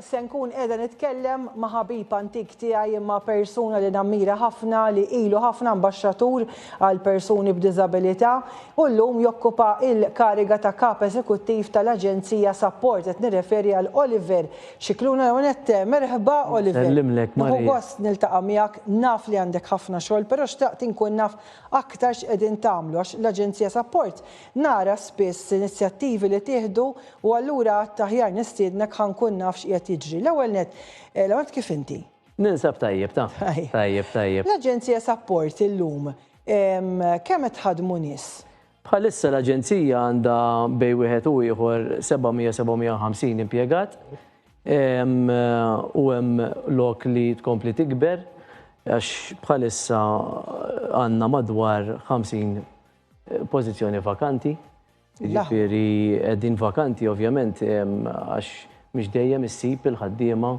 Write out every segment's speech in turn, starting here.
se nkun qiegħda nitkellem ma' ħabib antik tiegħi imma persuna li nammira ħafna li ilu ħafna ambaxxatur għal persuni b'diżabilità u llum jokkupa il-kariga ta' kap eżekuttiv tal-Aġenzija Support qed nirreferi għal Oliver Xikluna hawnhekk merħba Oliver. Sellimlek Marija. Gost niltaqa' miegħek naf li għandek ħafna xogħol, però xtaqt inkun naf aktar x'qegħdin tagħmlu għax l-Aġenzija Support nara spiss inizjattivi li tieħdu u allura taħjar nistiednek ħankun naf x'qiegħed jiġri. L-ewwel nett kif inti? Ninsab tajjeb ta' tajjeb. L-Aġenzija Support illum kemm qed tħaddmu nies? Bħalissa l-Aġenzija għandha bej wieħed u ieħor 700-750 impjegat u hemm lok li tkompli tikber għax bħalissa għandna madwar 50 pożizzjoni vakanti. Ġifieri qegħdin vakanti ovvjament għax mhix dejjem issib il-ħaddiema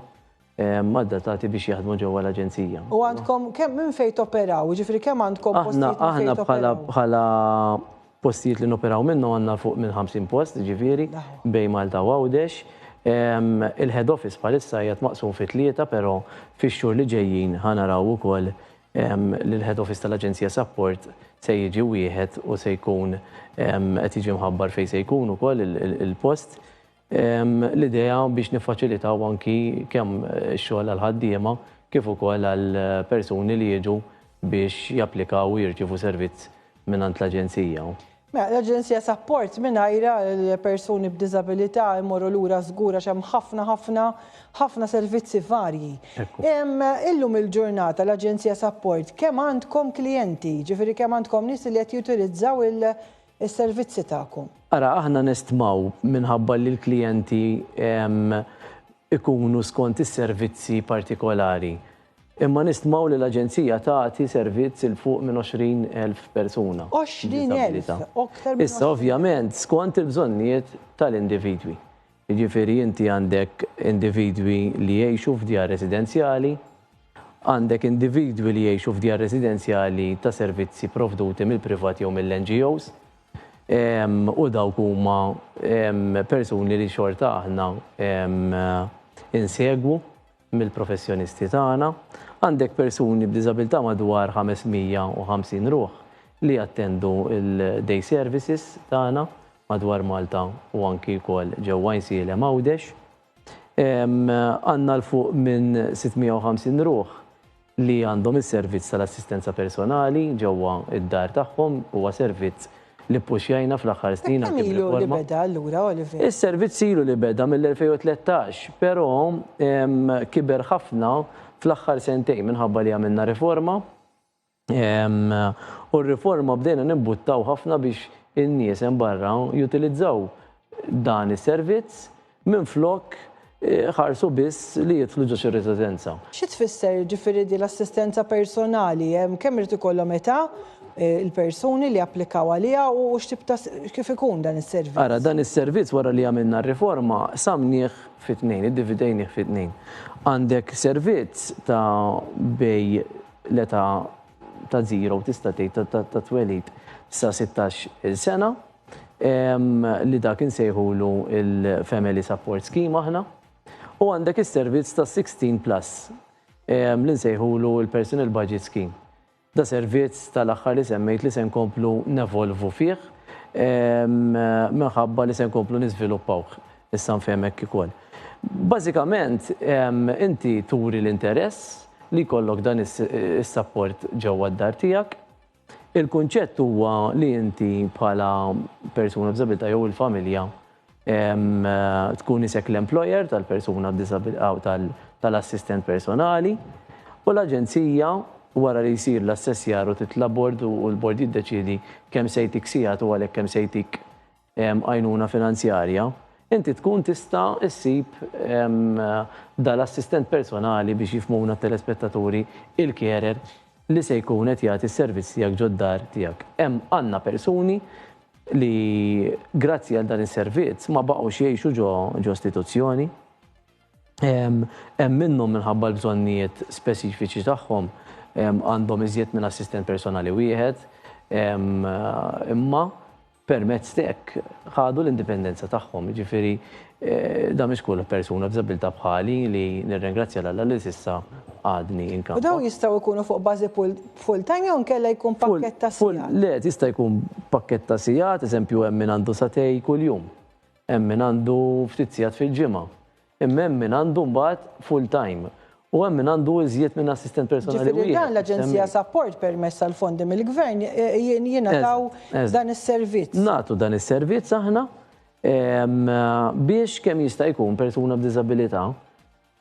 maddatati biex jaħdmu ġewwa l-Aġenzija. U għandkom kemm minn fejn toperaw? Ġifieri kemm għandkom postijiet aħna bħala postijiet li noperaw minnu għandna fuq minn 50 post, ġifieri bejn Malta u Għawdex. Il-head office bħalissa hija maqsum fi tlieta, però fix-xhur li ġejjin ħanaraw ukoll l-head office tal-Aġenzija Support se jiġi wieħed u se jkun qed jiġi mħabbar fejn se jkun ukoll il-post. L-idea biex niffaċilitaw anki kemm ix-xogħol għall-ħaddiema kif ukoll għall-persuni li jiġu biex japplikaw u jirċievu servizz mingħand l-Aġenzija. L-Aġenzija Support mingħajra l-persuni b'diżabilità jmorru lura żgur għax hemm ħafna servizzi varji. Illum il-ġurnata l-Aġenzija Support kemm għandkom klijenti, ġifieri kemm għandkom nies li qed jutilizzaw is-servizzi tagħkom? Ara aħna nestmaw minħabba li l-klijenti ikunu skont is-servizzi partikolari. Imma nistmaw li l-Aġenzija tagħti servizz il fuq minn 20,000 persuna. 20,000? Issa ovvjament skont il-bżonnijiet tal-individwi. Jiġifieri inti għandek individwi li jgħixu f'djar residenzjali, għandek individwi li jgħixu f'djar residenzjali ta' servizzi provduti mill-privati jew mill-NGOs, u dawk huma persuni li xorta aħna insegwu mill-professjonisti tagħna. Għandek persuni b'diżabilità madwar 550 ruħ li attendu il-day services tagħna madwar Malta u anki wkoll ġewwa Insielem Għawdex. Għandna l-fuq minn 650 ruħ li għandhom is-servizz tal-assistenza personali ġewwa id-dar tagħhom huwa servizz li ppuxjajna fl-aħħar snin. Kemm ilu li beda allura Oliver? Is-servizz ilu li beda mill-2013, però kiber ħafna fl-aħħar sentejn minħabba li għamilna riforma. U r-riforma bdejna nimbuttaw ħafna biex in-nies hemm barra jutilizzaw dan is-servizz minflok ħarsu biss li jidħlu ġo xi residenza. Xi tfisser ġifieri di l-assistenza personali kemm irid ikollhom età il-persuni li applikaw għaliha u kif ikun dan is-servizz? Ara dan is-servizz wara li għamilna r-riforma samnieh fit-tnejn, iddividejnieh fit-tnejn. Għandek servizz ta' bej l-età ta' 0 tista' tgħid ta' twelid sa 16 sena li dak insejħulu il-Family Support Scheme aħna. U għandek is-servizz ta' 16 plus li nsejħulu il-Personal Budget Scheme. Da servizz tal-aħħar li semmejt li se nkomplu nevolvu fih minħabba li se nkomplu niżviluppawh issa nfehmek ukoll. Bażikament inti turi l-interess li jkollok dan is-support ġewwa d-dar tiegħek. Il-kunċett huwa li inti bħala persuna b'diżabilità jew il-familja tkun isek l-employer tal-persuna b'diżabilità u tal-assistent personali u l-Aġenzija wara li jsir l-assessjar u titla' bord u l-bord jiddeċiedi kemm se jtik sigħat u għalhekk kemm se jtik għajnuna finanzjarja, inti tkun tista' issib dal-assistent personali biex jifhmuna telespettaturi il-carer li se jkun qed jagħti s-servizz tiegħek ġod-dar tiegħek. Hemm għandna persuni li grazzi għal dan is-servizz ma baqgħux jgħixu ġo istituzzjoni. Hemm minnhom minħabba l-bżonnijiet speċifiċi tagħhom għandhom iżjed minn assistent personali wieħed, imma permezz tek ħadu l-indipendenza tagħhom. Ġifieri da mhix kull persuna b'żabilità bħali li nirringrazzja l-Alla li s'issa għadni inkampa. U dawn jistgħu jkunu fuq bażi full time jew nkella jkun pakkett ta' sigħat? Le, jista' jkun pakkett ta' sigħat, eżempju hemm min għandu satej kuljum, hemm min għandu ftit sigħat fil-ġimgħa, imma hemm min għandu mbagħad full time. U hemm min għandu iżjed minn assistent personali wieħed. Dan l-Aġenzija Support permezz tal-fondi mill-Gvern jingħataw dan is-servizz. Nagħtu dan is-servizz aħna biex kemm jista' jkun persuna b'diżabilità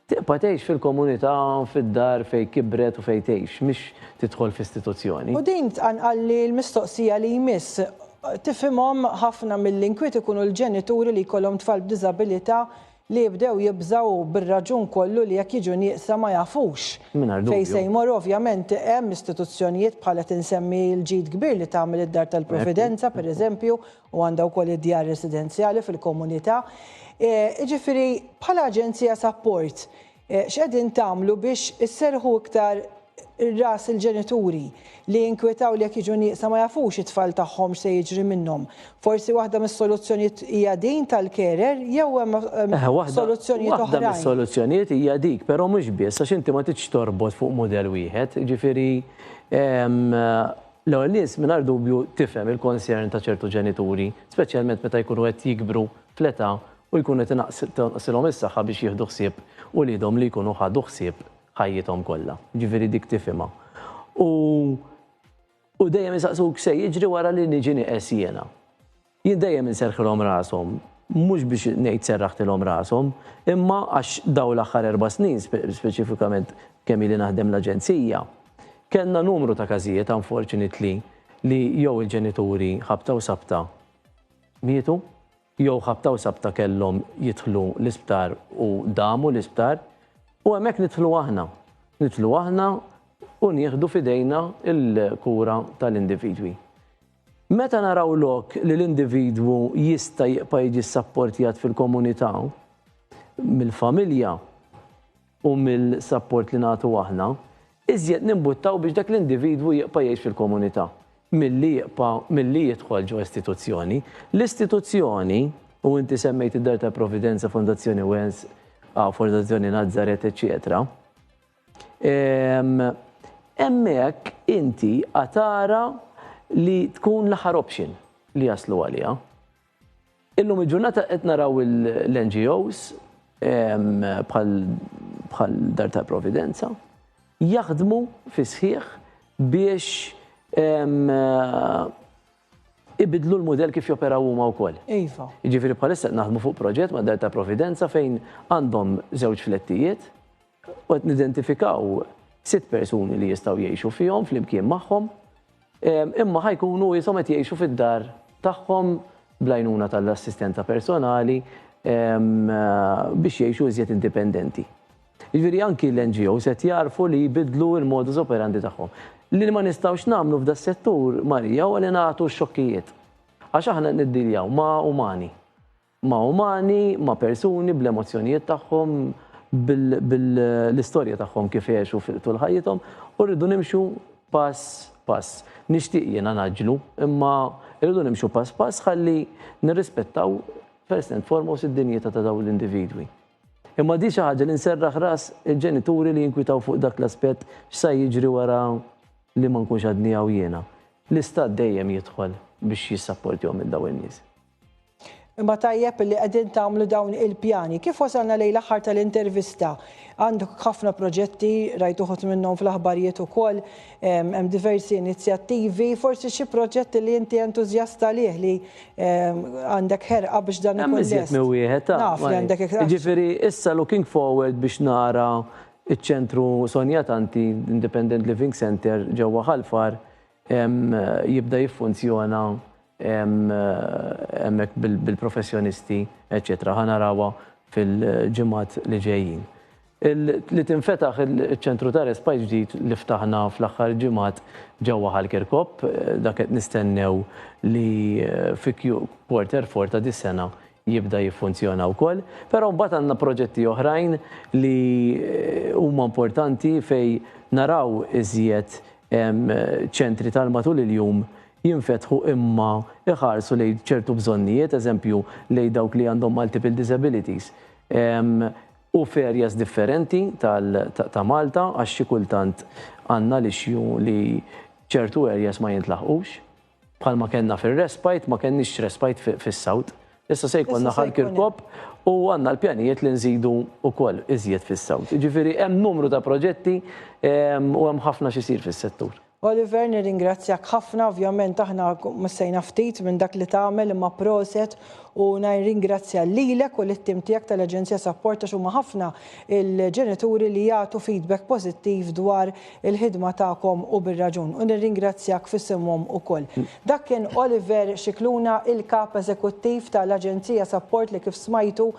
tibqa' tgħix fil-komunità, fid-dar fejn kibret u fejn tgħix, mhix tidħol f'istituzzjoni. U din tqanqalli l-mistoqsija li jmiss tifhimhom ħafna mill-inkwiet ikunu l-ġenituri li jkollhom tfal b'diżabilità li jibdew jibżaw bir-raġun kollu li jekk jiġu nieqsa ma jafux. Fejn se jmorru ovvjament hemm istituzzjonijiet bħala tinsemmi l-ġid kbir li tagħmel id-dar tal-Provvidenza pereżempju u għandha wkoll id-djar residenzjali fil-komunità. Ġifieri bħala Aġenzija Support x'qegħdin tagħmlu biex isserħu iktar ir-ras il-ġenituri li jinkwetaw li jekk jiġu nieqsa ma jafux it-tfal tagħhom se jiġri minnhom. Forsi waħda mis-soluzzjonijiet hija din tal-carer jew hemm soluzzjonijiet oħrajn. Waħda mis-soluzzjonijiet hija dik, però mhux biss għax inti ma tridx torbot fuq mudell wieħed. Ġifieri l-ewwel nies mingħajr dubju tifhem il-konsern ta' ċertu ġenituri, speċjalment meta jkunu qed jikbru fl-età u jkunu qed inaqsilhom is-saħħa biex jieħdu ħsieb u lidhom li jkunu ħadu ħsieb ħajjithom kollha. Ġifieri dik tifhimha. U dejjem isaqsuk se jiġri wara li niġi nieqes jiena. Jien dejjem inserħilhom rashom, mhux biex ngħid serraħtilhom rashom, imma għax daw l-aħħar 4 snin speċifikament kemm ili naħdem l-Aġenzija, kellna numru ta' każijiet unfortunately li jew il-ġenituri ħabta u sabta mietu, jew ħabta u sabta kellhom jidħlu l-isptar u damu l-isptar, u hemmhekk nidħlu aħna u nieħdu fidejna il-kura tal-individwi. Meta naraw lok li l-individwu jista' jibqa' jiġi sapportjat fil-komunità mill-familja u mill-sapport li nagħtu aħna, iżjed nimbuttaw biex dak l-individwu jibqa' jgħix fil-komunità milli jidħol ġo istituzzjoni. L-istituzzjoni, u inti semmejt id-Dar ta' Provvidenza, Fondazzjoni Wens, Fondazzjoni Nazzaret, eċetera. Hemmhekk inti għatara li tkun l-aħħar option li jaslu għaliha. Illum il-ġurnata qed naraw l-NGOs bħal Dar ta' Provvidenza jaħdmu fi sħiħ biex ibidlu l-modell kif joperaw huma wkoll. Iva. Jiġifieri bħalissa naħdmu fuq proġett ma' Dar ta' Provvidenza fejn għandhom żewġ flettijiet u qed nidentifikaw 6 persuni li jistgħu jgħixu fihom flimkien magħhom, imma ħajkunu jisom qed jgħixu fid-dar tagħhom bl-għajnuna tal-assistenta personali biex jgħixu iżjed indipendenti. Jiġifieri anki l-NGOs qed jarfu li jbidlu l-modus operandi tagħhom. Li ma nistgħux nagħmlu f'da settur Marija huwa li nagħtu x-xokkijiet. Għax aħna niddiljaw ma' umani, ma' persuni bl-emozzjonijiet tagħhom, bil-istorja tagħhom kif jgħixu tul ħajjithom u rridu nimxu pass. Nixtieq jiena naġlu, imma rridu nimxu pass ħalli nirrispettaw first and foremost id-dinjità ta' dawn l-individwi. Imma di xi ħaġa li nserraħ ras il-ġenituri li jinkwitaw fuq dak l-aspett x'sa jiġri wara li ma nkunx għadni hawn jiena. L-istat dejjem jidħol biex jissapportihom minn dawn in-nies. Imma tajjeb li qegħdin tagħmlu dawn il-pjani. Kif wasalna lejn l-aħħar tal-intervista? Għandek ħafna proġetti, rajtu ħodt minnhom fl-aħbarijiet ukoll, hemm diversi inizjattivi, forsi xi proġetti li inti entużjasta lih li għandek ħerqa biex dan ikun lest. Naf li għandek Jiġifieri issa looking forward biex nara iċ-ċentru Sonja Tanti Independent Living Center ġewwa Ħalfar jibda jiffunzjona hemmhekk bil-professjonisti, eċetera. Ħanarawha fil-ġimgħat li ġejjin. Li tinfetaħ il-ċentru ta' respaj ġdid li ftaħna fl-aħħar ġimgħat ġewwa Ħalkirkop, dak qed nistennew li fi quarter 4 ta' dis-sena jibda jiffunzjona wkoll, però mbagħad għandna proġetti oħrajn li huma importanti fej naraw iżjed ċentri tal matul il-jum jinfetħu imma iħarsu lejn ċertu bżonnijiet, eżempju lejn dawk li għandhom multiple disabilities. U f'areas differenti ta' Malta, għax xi kultant għandna l-issue li ċertu areas ma jintlaħqux. Bħalma kellna fir-respite, ma kenniex respite fis-South. Issa se jkollna ħal-Kirkop u għandna l-pjanijiet li nżidu wkoll iżjed fis-South. Ġifieri hemm numru ta' proġetti u hemm ħafna x'isir fis-settur. Oliver, nirringrazzjak ħafna, ovvjament aħna missejna ftit minn dak li tagħmel imma proset u nirringrazzja lilek u lit-tim tiegħek tal-Aġenzija Support għax huma ħafna il-ġenituri li jagħtu feedback pożittiv dwar il-ħidma tagħkom u bir-raġun. U nirringrazzjak fis-simhom ukoll. Dak kien Oliver Scicluna, il-kap eżekuttiv tal-Aġenzija Support li kif smajtu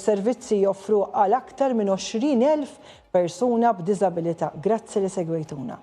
servizzi joffru għal aktar minn 20,000 persuna b'diżabilità. Grazzi li segwejtuna.